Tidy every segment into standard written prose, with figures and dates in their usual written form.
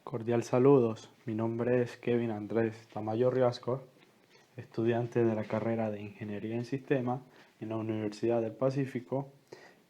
Cordial saludos, mi nombre es Kevin Andrés Tamayo Riasco, estudiante de la carrera de Ingeniería en Sistemas en la Universidad del Pacífico,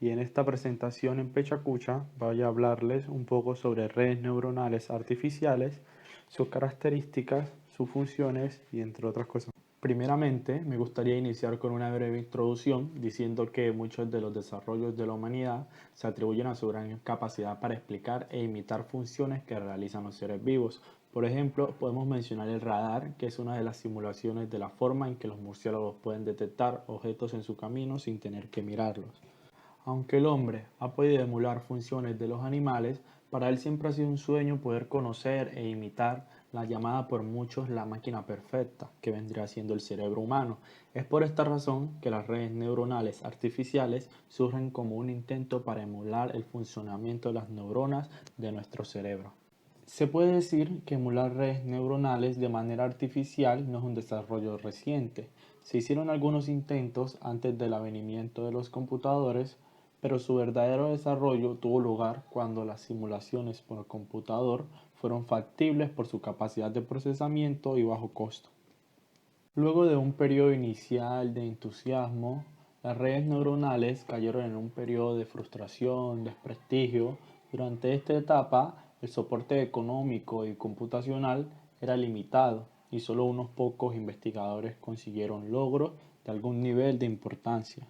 y en esta presentación en Pechacucha voy a hablarles un poco sobre redes neuronales artificiales, sus características, sus funciones y entre otras cosas. Primeramente, me gustaría iniciar con una breve introducción diciendo que muchos de los desarrollos de la humanidad se atribuyen a su gran capacidad para explicar e imitar funciones que realizan los seres vivos. Por ejemplo, podemos mencionar el radar, que es una de las simulaciones de la forma en que los murciélagos pueden detectar objetos en su camino sin tener que mirarlos. Aunque el hombre ha podido emular funciones de los animales, para él siempre ha sido un sueño poder conocer e imitar la llamada por muchos la máquina perfecta, que vendría siendo el cerebro humano. Es por esta razón que las redes neuronales artificiales surgen como un intento para emular el funcionamiento de las neuronas de nuestro cerebro. Se puede decir que emular redes neuronales de manera artificial no es un desarrollo reciente. Se hicieron algunos intentos antes del avenimiento de los computadores, pero su verdadero desarrollo tuvo lugar cuando las simulaciones por computador fueron factibles por su capacidad de procesamiento y bajo costo. Luego de un periodo inicial de entusiasmo, las redes neuronales cayeron en un periodo de frustración, desprestigio. Durante esta etapa, el soporte económico y computacional era limitado y solo unos pocos investigadores consiguieron logros de algún nivel de importancia.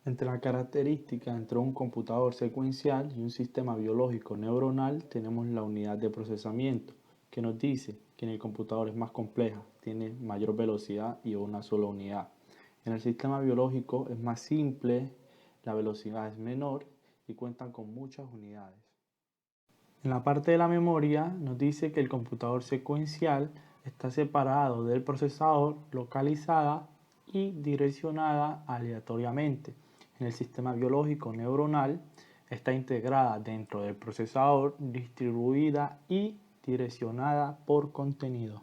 Entre las características entre un computador secuencial y un sistema biológico neuronal tenemos la unidad de procesamiento, que nos dice que en el computador es más compleja, tiene mayor velocidad y una sola unidad. En el sistema biológico es más simple, la velocidad es menor y cuentan con muchas unidades. En la parte de la memoria nos dice que el computador secuencial está separado del procesador, localizada y direccionada aleatoriamente. En el sistema biológico neuronal está integrada dentro del procesador, distribuida y direccionada por contenido.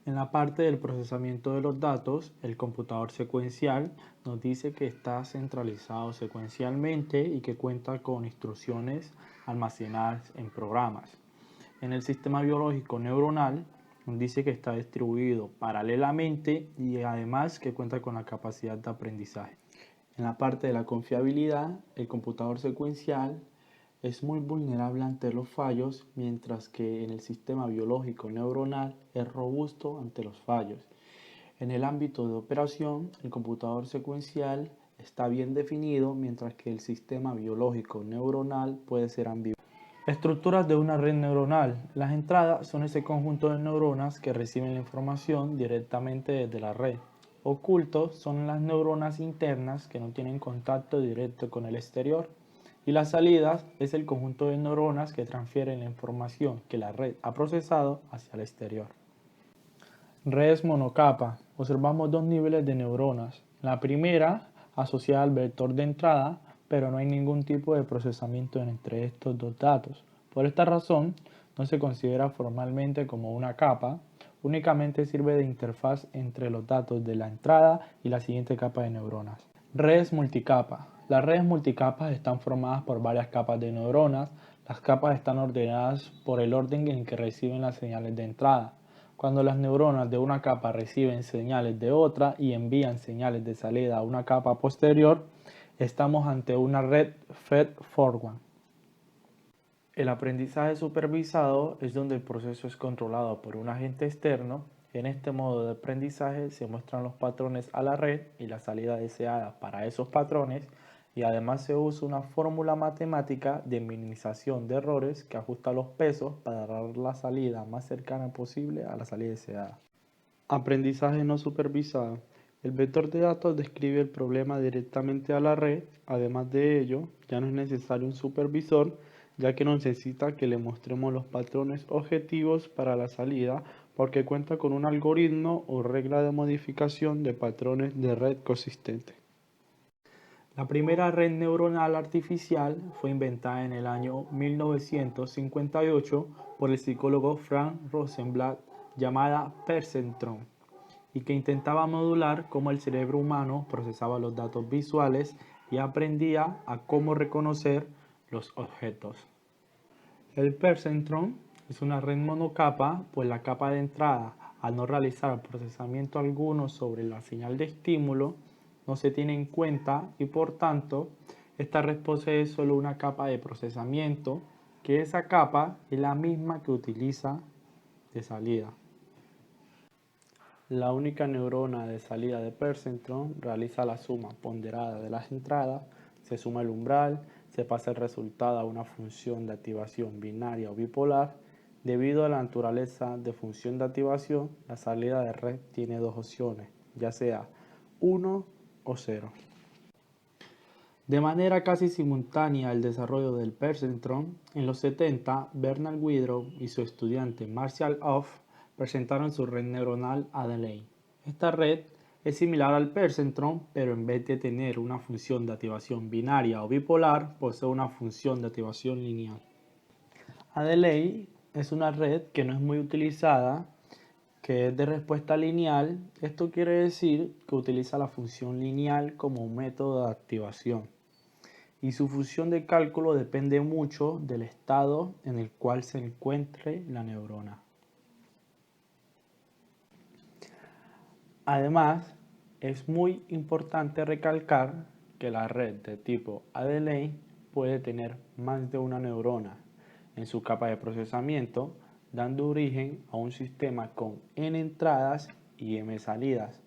En la parte del procesamiento de los datos, el computador secuencial nos dice que está centralizado secuencialmente y que cuenta con instrucciones almacenadas en programas. En el sistema biológico neuronal nos dice que está distribuido paralelamente y además que cuenta con la capacidad de aprendizaje. En la parte de la confiabilidad, el computador secuencial es muy vulnerable ante los fallos, mientras que en el sistema biológico neuronal es robusto ante los fallos. En el ámbito de operación, el computador secuencial está bien definido, mientras que el sistema biológico neuronal puede ser ambiguo. Estructuras de una red neuronal. Las entradas son ese conjunto de neuronas que reciben la información directamente desde la red. Ocultos son las neuronas internas que no tienen contacto directo con el exterior. Y las salidas es el conjunto de neuronas que transfieren la información que la red ha procesado hacia el exterior. Redes monocapa. Observamos dos niveles de neuronas. La primera asociada al vector de entrada, pero no hay ningún tipo de procesamiento entre estos dos datos. Por esta razón, no se considera formalmente como una capa, únicamente sirve de interfaz entre los datos de la entrada y la siguiente capa de neuronas. Redes multicapa. Las redes multicapas están formadas por varias capas de neuronas. Las capas están ordenadas por el orden en que reciben las señales de entrada. Cuando las neuronas de una capa reciben señales de otra y envían señales de salida a una capa posterior, estamos ante una red feed-forward. El aprendizaje supervisado es donde el proceso es controlado por un agente externo. En este modo de aprendizaje se muestran los patrones a la red y la salida deseada para esos patrones, y además se usa una fórmula matemática de minimización de errores que ajusta los pesos para dar la salida más cercana posible a la salida deseada. Aprendizaje no supervisado. El vector de datos describe el problema directamente a la red. Además de ello, ya no es necesario un supervisor, ya que no necesita que le mostremos los patrones objetivos para la salida, porque cuenta con un algoritmo o regla de modificación de patrones de red consistente. La primera red neuronal artificial fue inventada en el año 1958 por el psicólogo Frank Rosenblatt, llamada perceptron, y que intentaba modular cómo el cerebro humano procesaba los datos visuales y aprendía a cómo reconocer los objetos. El perceptrón es una red monocapa, pues la capa de entrada, al no realizar procesamiento alguno sobre la señal de estímulo, no se tiene en cuenta y por tanto, esta red posee solo una capa de procesamiento, que esa capa es la misma que utiliza de salida. La única neurona de salida de perceptrón realiza la suma ponderada de las entradas, se suma el umbral, se pasa el resultado a una función de activación binaria o bipolar. Debido a la naturaleza de función de activación, la salida de red tiene dos opciones, ya sea 1 o 0. De manera casi simultánea al desarrollo del perceptrón, en los 70, Bernard Widrow y su estudiante Marshall Off presentaron su red neuronal Adelaide. Esta red es similar al perceptrón, pero en vez de tener una función de activación binaria o bipolar, posee una función de activación lineal. Adelaide es una red que no es muy utilizada, que es de respuesta lineal. Esto quiere decir que utiliza la función lineal como un método de activación. Y su función de cálculo depende mucho del estado en el cual se encuentre la neurona. Además, es muy importante recalcar que la red de tipo Adelaide puede tener más de una neurona en su capa de procesamiento, dando origen a un sistema con n entradas y m salidas.